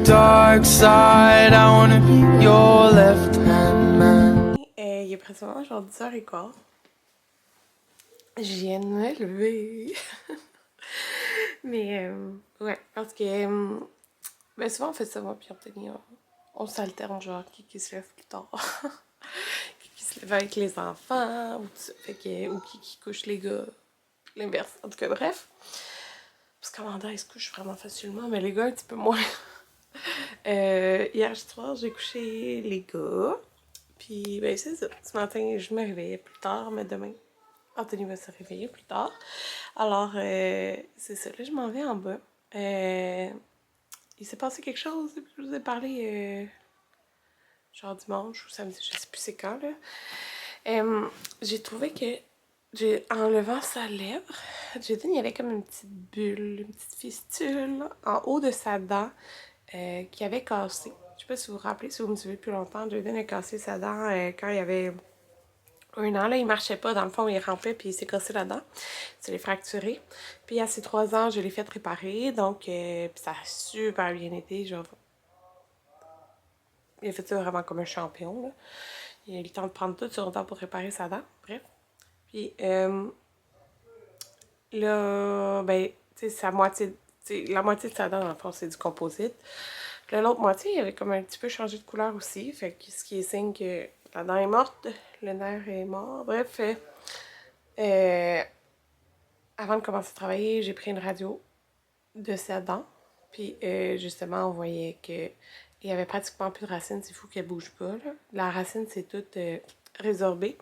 dark side. I wanna be your left-hand man. Il est précisément genre 10h15. Je viens de me lever. Mais ouais, parce que ben souvent on fait ça, moi puis Anthony, on s'alterne, genre qui se lève plus tard. Qui se lève avec les enfants, ou, fait que, ou qui couche les gars, l'inverse. En tout cas, bref. Parce qu'Amanda, il se couche vraiment facilement, mais les gars, un petit peu moins. Hier soir, j'ai couché les gars. Puis, ben, c'est ça. Ce matin, je me réveillais plus tard, mais demain, Anthony va se réveiller plus tard. Alors, c'est ça. Là, je m'en vais en bas. Il s'est passé quelque chose depuis que je vous ai parlé, genre dimanche ou samedi, je sais plus c'est quand, là. J'ai trouvé que, en levant sa lèvre, Jaden, il y avait comme une petite bulle, une petite fistule en haut de sa dent qui avait cassé. Je sais pas si vous vous rappelez, si vous me suivez depuis longtemps, Jaden a cassé sa dent quand il avait 1 an. Là, il marchait pas, dans le fond, il rampait puis il s'est cassé la dent. Ça l'est fracturé. Puis à ses 3 ans, je l'ai fait réparer, donc puis ça a super bien été, genre. Il a fait ça vraiment comme un champion, là. Il a eu le temps de prendre tout son temps pour réparer sa dent, bref. Puis là, ben, tu sais, la moitié de sa dent, dans le fond, c'est du composite. Puis là, l'autre moitié, il avait comme un petit peu changé de couleur aussi, fait que ce qui est signe que la dent est morte, le nerf est mort. Bref, avant de commencer à travailler, j'ai pris une radio de sa dent. Puis justement, on voyait que il y avait pratiquement plus de racines, c'est fou qu'elle bouge pas, là. La racine, c'est toute résorbée.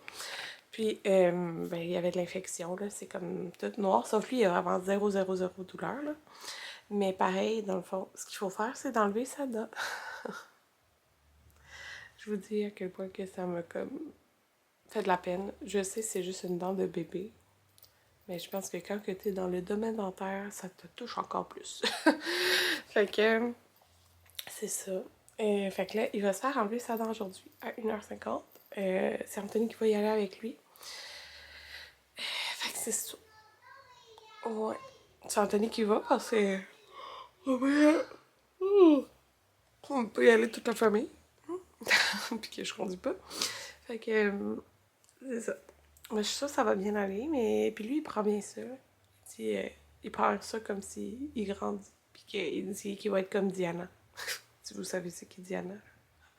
Puis, ben, il y avait de l'infection, là, c'est comme tout noir, sauf lui, il y a vraiment 0, 0, 0 douleur, là. Mais pareil, dans le fond, ce qu'il faut faire, c'est d'enlever sa dent. Je vous dis à quel point que ça m'a comme fait de la peine. Je sais, c'est juste une dent de bébé. Mais je pense que quand tu es dans le domaine dentaire, ça te touche encore plus. Fait que, c'est ça. Fait que là, il va se faire enlever sa dent aujourd'hui à 1h50. C'est Anthony qui va y aller avec lui. Fait que c'est ça. Ouais. C'est Anthony qui va parce que on peut y aller toute la famille. Puis que je conduis pas. Fait que c'est ça. Mais je suis sûre que ça va bien aller. Mais puis lui, il prend bien ça. Il dit, il prend ça comme s'il grandit. Puis qu'il dit qu'il va être comme Diana. Si vous savez c'est qui Diana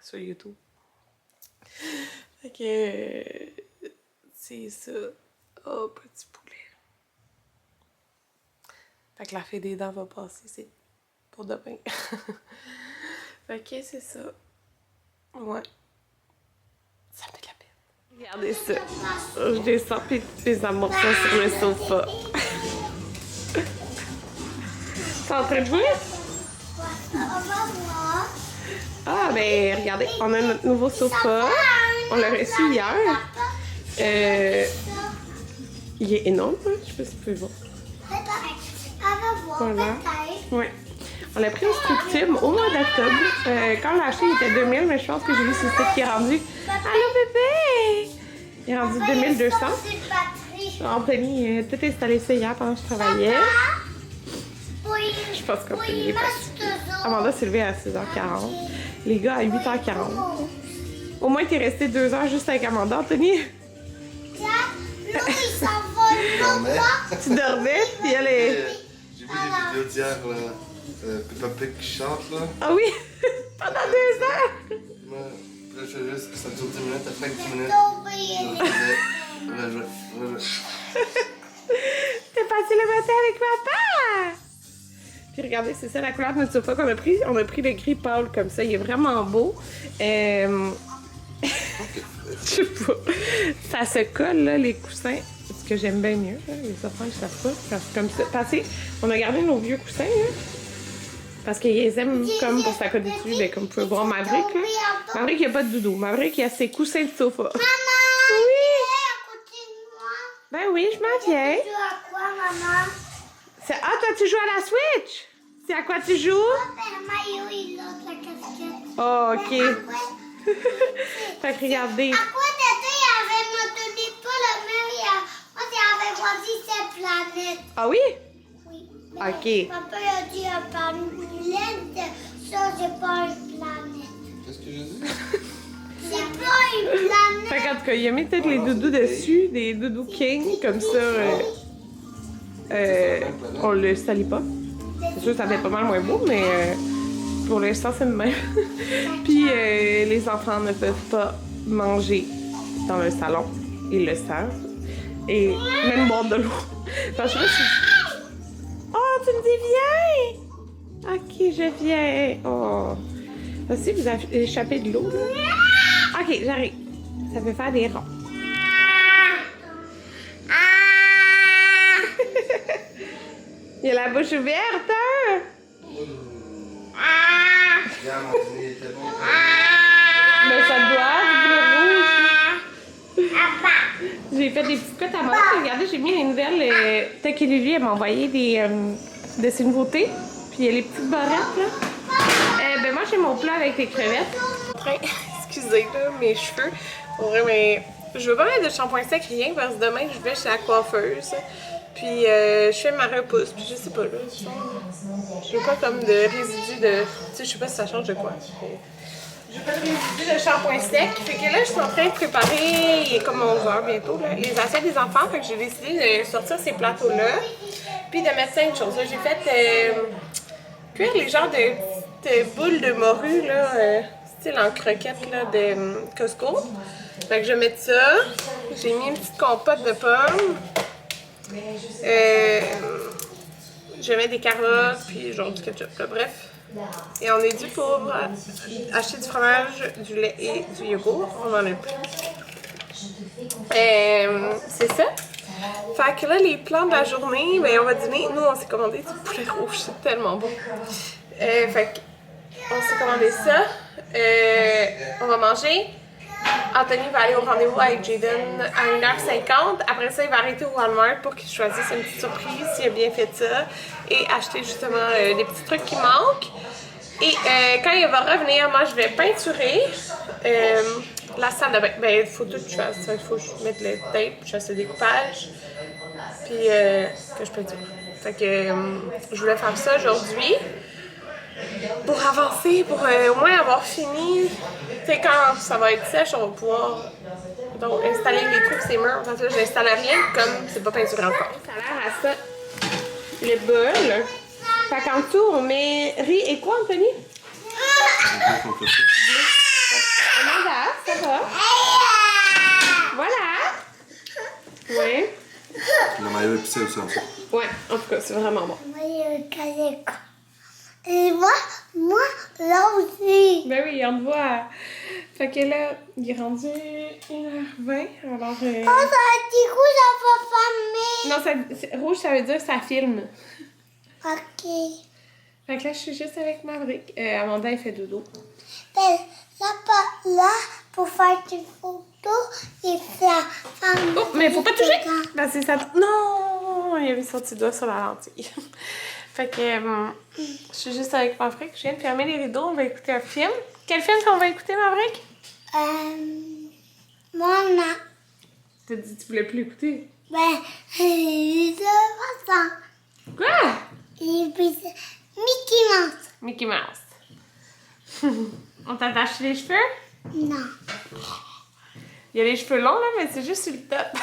sur YouTube. Fait que c'est ça. Oh, petit poulet. Fait que la fée des dents va passer, c'est pour demain. Fait que c'est ça. Ouais. Ça me fait de la peine. Regardez ça. Je descends pis les amorçons sur le sofa. T'es en train de jouer? Ah, ben regardez, on a notre nouveau sofa. On l'a reçu hier. Il est énorme, hein? Je sais pas si vous pouvez voir. Voilà. Ouais. On l'a pris au Structube au mois d'octobre. Quand on l'a acheté, il était 2000, mais je pense que j'ai vu sur le site qui est rendu. Allô bébé! Il est rendu 2200. Anthony a tout installé ça hier pendant que je travaillais. Je pense qu'Anthony est parti. Amanda s'est levée à 6h40. Les gars à 8h40. Au moins, t'es resté 2 heures juste avec Amanda, Anthony. Tu dormais, puis elle est... J'ai vu des vidéos d'hier, là. Peppa Pig qui chante, là. Ah oui! Pendant 2 heures! Ouais. Puis là, je fais juste que ça dure 10 minutes, après 10 minutes. T'es passé le matin avec papa! Puis regardez, c'est ça la couleur de notre sofa qu'on a pris. On a pris le gris pâle comme ça, il est vraiment beau. Je sais pas. Ça se colle, là, les coussins. Ce que j'aime bien mieux, là. Les enfants, ils savent pas. Parce que comme ça. Passé, on a gardé nos vieux coussins, là. Parce qu'ils les aiment comme pour s'accoter dessus. Ben, comme vous pouvez voir Maverick, là. Maverick, il n'y a pas de doudou. Maverick, il a ses coussins de sofa. Maman! Oui! À côté de moi. Ben oui, je m'en viens. Tu joues à quoi, maman? Ah, toi, tu joues à la Switch? C'est à quoi tu joues? Père Maillot, il a la casquette. Oh, ok. Fait que regardez. À quoi t'étais, il avait monté pas le même, moi, j'avais choisi cette planète. Ah oui? Oui. Ok. Papa a dit un panel Ça, c'est pas une planète. Qu'est-ce que j'ai dit? C'est pas une planète. Fait qu'en tout cas, il a mis peut-être les doudous dessus, des doudous king, comme ça, on le salit pas. C'est sûr que ça fait pas mal moins beau, mais pour l'instant, c'est le même. Puis les enfants ne peuvent pas manger dans le salon. Ils le savent. Et même boire de l'eau. Parce que là, oh, tu me dis viens! Ok, je viens. Oh. Aussi, vous avez échappé de l'eau, là. Ok, j'arrive. Ça peut faire des ronds. Il a la bouche ouverte, hein? Regarde, mon dîner était bon. Mais ça doit, du bleu rouge. J'ai fait des petites cotes à maman. Regardez, j'ai mis les nouvelles. Peut-être que Lily, elle m'a envoyé de ses nouveautés. Puis il y a les petites barrettes, là. Ben moi, j'ai mon plat avec les crevettes. Excusez, là, mes cheveux. Pour vrai, mais je veux pas mettre de shampoing sec, rien, parce que demain, je vais chez la coiffeuse. Puis je fais ma repousse, puis je sais pas, là. Je veux pas comme de résidus de... Tu sais, je sais pas si ça change de quoi. Je veux pas de résidus de shampoing sec. Fait que là, je suis en train de préparer, il est comme 11h bientôt, là, les assiettes des enfants. Fait que j'ai décidé de sortir ces plateaux-là. Puis de mettre 5 choses. J'ai fait cuire les genres de petites boules de morue, là, style en croquette, là, de Costco. Fait que je vais mettre ça. J'ai mis une petite compote de pommes. Je mets des carottes, puis genre du ketchup, là, bref. Et on est dû pour acheter du fromage, du lait et du yogourt. On en a plus. C'est ça. Fait que là, les plans de la journée, ben on va dîner. Nous, on s'est commandé du poulet rouge, c'est tellement bon. Fait qu'on s'est commandé ça. On va manger. Anthony va aller au rendez-vous avec Jaden à 1h50. Après ça, il va arrêter au Walmart pour qu'il choisisse une petite surprise s'il a bien fait ça et acheter justement des petits trucs qui manquent. Et quand il va revenir, moi, je vais peinturer la salle de bain. Ben, il faut tout que je fasse. Il faut que je mette le tape, je fasse le découpage, puis que je peinture. Fait que je voulais faire ça aujourd'hui pour avancer, pour au moins avoir fini. Tu sais, quand ça va être sèche, on va pouvoir donc, installer les trucs, ces murs. Parce que j'installe rien comme c'est pas peinturé encore. Ça a l'air à ça, le bol. Fait qu'en dessous, on met riz et quoi, Anthony? Amanda, ça va? Voilà. Ouais. Le maillot épicé aussi, en fait. Ouais, en tout cas, c'est vraiment bon. Et moi, là aussi. Ben oui, on te voit. Fait que là, il est rendu 1h20, alors... Oh, ça a dit coup, ça va fermer. Non, rouge, ça veut dire que ça filme. Ok. Fait que là, je suis juste avec Maverick. Amanda, elle fait dodo. Ben, là, pour faire des photos, il fait... Oh, mais faut pas toucher! Ben, c'est ça. Non! Il avait son petit doigt sur la lentille. Fait que je suis juste avec Maverick. Je viens de fermer les rideaux. On va écouter un film. Quel film qu'on va écouter, Maverick? Mon a... T'as dit que tu voulais plus l'écouter. Ben, je façon. Quoi? Et puis, Mickey Mouse. Mickey Mouse. On t'attache les cheveux? Non. Il y a les cheveux longs, là, mais c'est juste sur le top.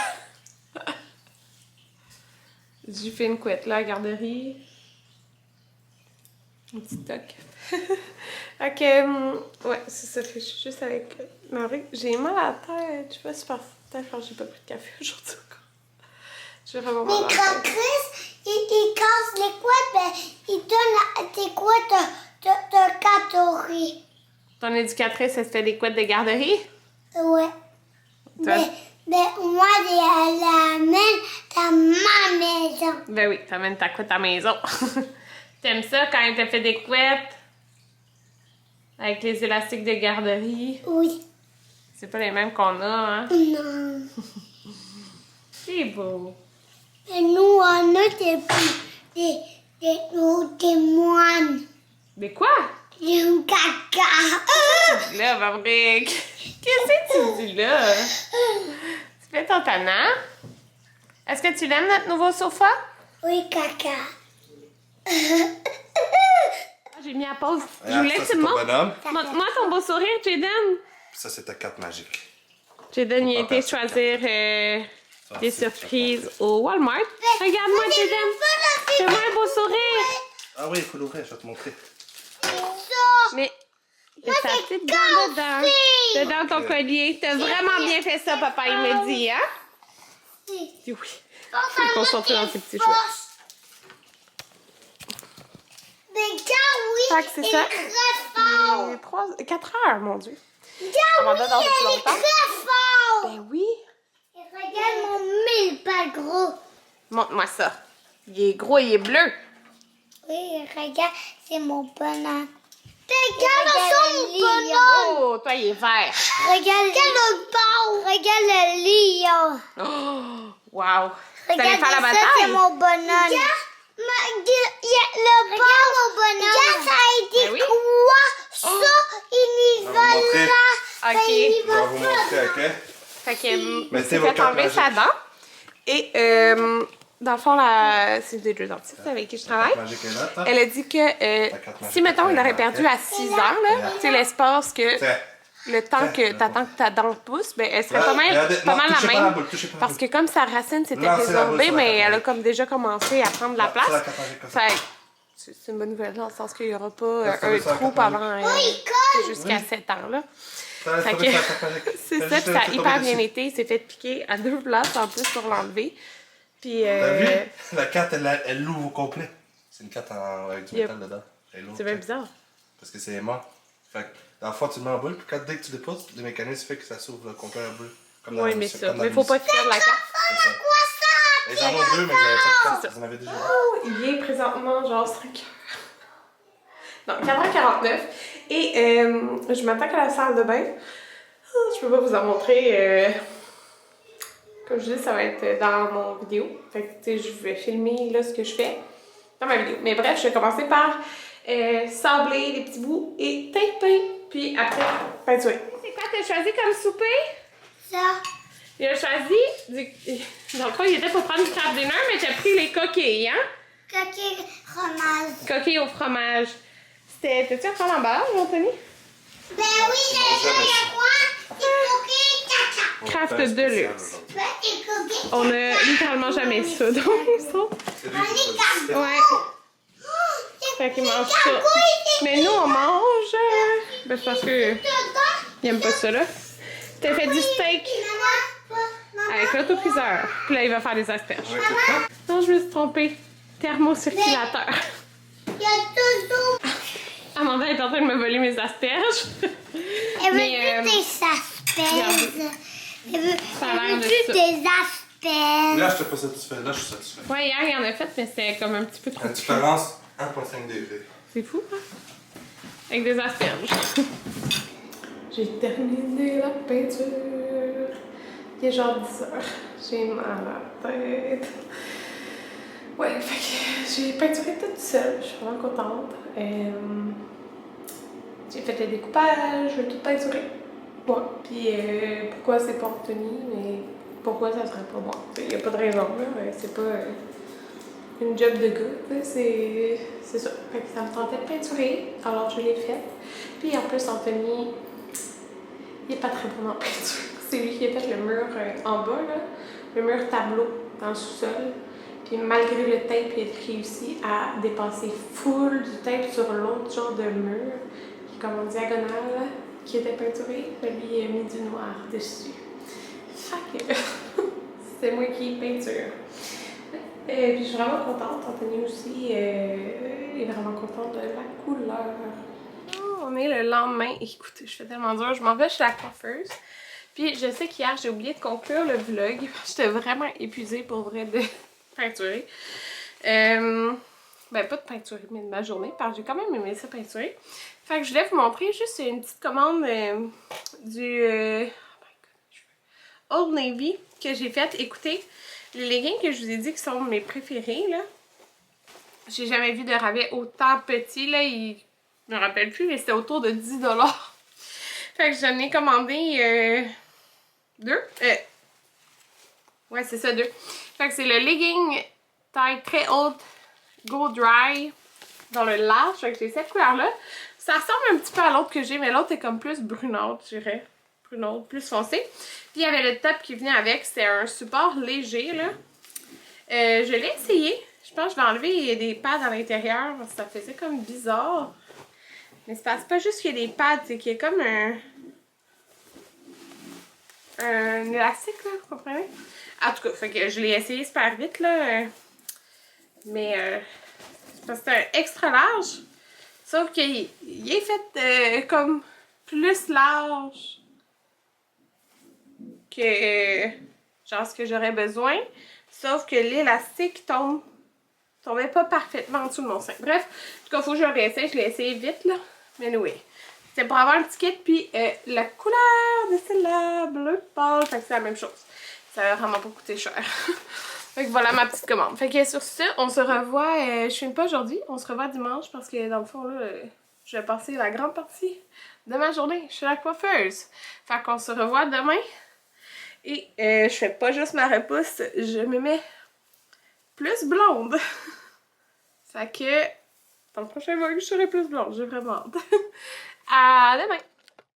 J'ai fait une couette, là, à la garderie. Un petit toc. Ok, ouais, c'est ça. Je suis juste avec Marie. J'ai mal à la tête. Je sais pas si peut-être que j'ai pas pris de café aujourd'hui encore. Je vais vraiment mal à la Mais tête. quand Chris, il casse les couettes, ben, il donne tes couettes de catégorie. Ton éducatrice, elle se fait des couettes de garderie? Ouais. Toi? Ben, moi, je l'amène dans ma maison. Ben oui, t'amènes ta couette à la maison. T'aimes ça quand elle te fait des couettes? Avec les élastiques de garderie? Oui. C'est pas les mêmes qu'on a, hein? Non. C'est beau. Et nous, on a des moines. Mais quoi? Des caca. Là, Maverick. Qu'est-ce que tu dis là? Tu fais ton tannant? Est-ce que tu l'aimes, notre nouveau sofa? Oui, caca. J'ai mis à pause. Je Regarde, voulais ça, que tu c'est me ton montres. bonhomme. Montre-moi ton beau sourire, Jaden. Ça, c'est ta carte magique. Jaden, il a Faut pas été perdre choisir Ça, des c'est surprises ta au Walmart. Regarde-moi, Jaden. Fais-moi un beau sourire. Ah oui, il faut l'ouvrir, je vais te montrer. Mais il y a sa petite dent dedans. Dedans ton collier. T'as vraiment bien fait ça, papa, il me dit, hein? Dis oui. Je suis concentrée dans ces petits choix. Mais gars, oui, Fait que c'est il ça. est très fort. 4 heures, mon Dieu. Gars, Ça va oui, dedans depuis il est longtemps. très fort. Ben oui. Et regarde mon mille pas gros. Montre-moi ça. Il est gros, il est bleu. Oui, regarde, c'est mon bonhomme. Regarde son bonhomme. Oh, toi, il est vert. Regarde le bord. Regarde le lion. Oh, wow. Vous allez Regarde faire la ça, bataille? c'est mon bonhomme. Le bord, mon bonhomme. Regarde, ça a été Ben oui. quoi? Ça, il y Je vais va vous montrer. là. Ok. Il y Je vais va vous montrer, ok? Fait que, Mettez c'est vos fait cartes enlever magiques. sa dent. Et, dans le fond, c'est des deux dentistes avec qui je travaille. Magique est là, toi. Elle a dit que carte magique si, mettons, il est aurait là, perdu ok? à 6 heures, là, tu sais, l'espace que Tiens. le temps que t'attends que ta dent pousse, ben, elle serait Là, pas mal, regardez. pas Non, mal touchez la pas la même. boule, touchez pas la Parce boule. que comme sa racine s'était Lancez la boule résorbée, sur la mais carte elle a magique. comme déjà commencé à prendre la Là, c'est la place. carte magique comme ça. Fait que c'est une bonne nouvelle dans le sens qu'il n'y aura pas Là, c'est un sur la trou carte magique. avant jusqu'à 7 ans, là. Ça, Fait ça, que- c'est la carte magique. C'est Fais ça, juste puis ça a laisser hyper tomber bien dessus. été. Il s'est fait piquer à 2 places en plus pour l'enlever. Puis, T'as vu? La carte, elle l'ouvre au complet. C'est une carte avec du Yep. métal dedans. Elle l'ouvre, c'est bien check. bizarre. Parce que c'est aimant. Fait que, dans le fond, tu le mets en boule, puis dès que tu déposes, le mécanisme fait que ça s'ouvre le complet en boule. Comme dans Oui, la mais musique, ça. comme dans Mais la faut pas musique. faire de la carte. C'est ça. Ils en ont deux, mais ils avaient pas de carte. Ils en avaient déjà. Oh, il est présentement genre 5 heures. Non, 4h49. Et je m'attaque à la salle de bain. Je peux pas vous en montrer. Comme je dis, ça va être dans mon vidéo. Fait que, tu sais, je vais filmer là ce que je fais dans ma vidéo. Mais bref, je vais commencer par sabler les petits bouts et taper. Puis après, peinturer. C'est quoi t'as choisi comme souper? Ça. Il a choisi Dans le fond, il était pour prendre du crab dinner, mais t'as pris les coquilles, hein? Coquille fromage. Coquilles au fromage. T'as-tu encore l'emballage, Anthony? Ben oui, j'ai ça, il y a quoi? Des coquilles caca. Craft de luxe. Ben, des coquilles. On a littéralement jamais ça dans le son. C'est lui On qui est choisit. comme Ouais. Fait qu'ils mangent ça. cagouilles, Mais nous, on mange. Ben, c'est parce que ils aiment pas ça, là. T'as fait du steak avec l'autocuiseur. Puis là, il va faire des asperges. Avec le crabe? Non, je me suis trompée. Thermocirculateur. Il y a toujours. Amanda est en train de me voler mes asperges. Elle veut Mais, plus des asperges. Elle veut Ça a l'air elle veut de plus ça. des asperges. Là, je suis pas satisfait. Là, je suis satisfait. Ouais, hier, il en a fait, mais c'était comme un petit peu trop. La différence, 1,5 degrés. C'est fou, hein? Avec des asperges. J'ai terminé la peinture. Il est genre 10 heures. J'ai mal à la tête. Ouais, fait que j'ai peinturé toute seule. Je suis vraiment contente. J'ai fait le découpage, j'ai tout peinturé. Ouais, puis pourquoi c'est pas Anthony, mais pourquoi ça serait pas moi? Il n'y a pas de raison, là. C'est pas une job de gars, c'est ça. Fait que ça me tentait de peinturer, alors je l'ai fait. Puis en plus, Anthony, il est pas très bon en peinture. C'est lui qui a fait le mur en bas, là, le mur tableau dans le sous-sol. Puis malgré le tape, il a réussi à dépasser full du tape sur l'autre genre de mur, qui est comme en diagonale, là, qui était peinturé. Lui, il a mis du noir dessus. Fait que c'est moi qui peinture. Puis je suis vraiment contente. Anthony aussi est vraiment contente de la couleur. Oh, on est le lendemain. Écoutez, je fais tellement dur. Je m'en vais chez la coiffeuse. Puis je sais qu'hier, j'ai oublié de conclure le vlog. J'étais vraiment épuisée pour vrai de peinturer. Ben pas de peinturer, mais de ma journée. Parce que j'ai quand même aimé ça peinturer. Fait que je voulais vous montrer juste une petite commande du Old Navy que j'ai faite. Écoutez, les leggings que je vous ai dit qui sont mes préférés, là. J'ai jamais vu de rabais autant petit, là. Je me rappelle plus, mais c'était autour de 10 $. Fait que j'en ai commandé 2. Ouais, c'est ça, 2. Fait que c'est le legging taille très haute Go Dry dans le large, fait que j'ai cette couleur-là. Ça ressemble un petit peu à l'autre que j'ai, mais l'autre est comme plus brunâtre, je dirais. Brunâtre, plus foncé. Puis il y avait le top qui venait avec, c'est un support léger, là. Je l'ai essayé. Je pense que je vais enlever des pads à l'intérieur, parce que ça faisait comme bizarre. Mais c'est pas juste qu'il y a des pads, c'est qu'il y a comme un élastique, là, vous comprenez? En tout cas, fait que je l'ai essayé super vite, là. Mais c'est parce que c'est un extra large. Sauf qu'il est fait comme plus large que genre ce que j'aurais besoin. Sauf que l'élastique tombait pas parfaitement en dessous de mon sein. Bref, en tout cas, il faut que je le réessaye. Je l'ai essayé vite, là. Mais oui. C'est pour avoir un petit kit, puis la couleur de celle-là, bleu pâle, fait que c'est la même chose. Ça va vraiment pas coûter cher. Fait que voilà ma petite commande. Fait que sur ce, on se revoit, je filme pas aujourd'hui, on se revoit dimanche parce que dans le fond, là, je vais passer la grande partie de ma journée chez la coiffeuse. Fait qu'on se revoit demain. Et je fais pas juste ma repousse, je me mets plus blonde. Fait que dans le prochain vlog, je serai plus blonde, j'ai vraiment hâte. À demain!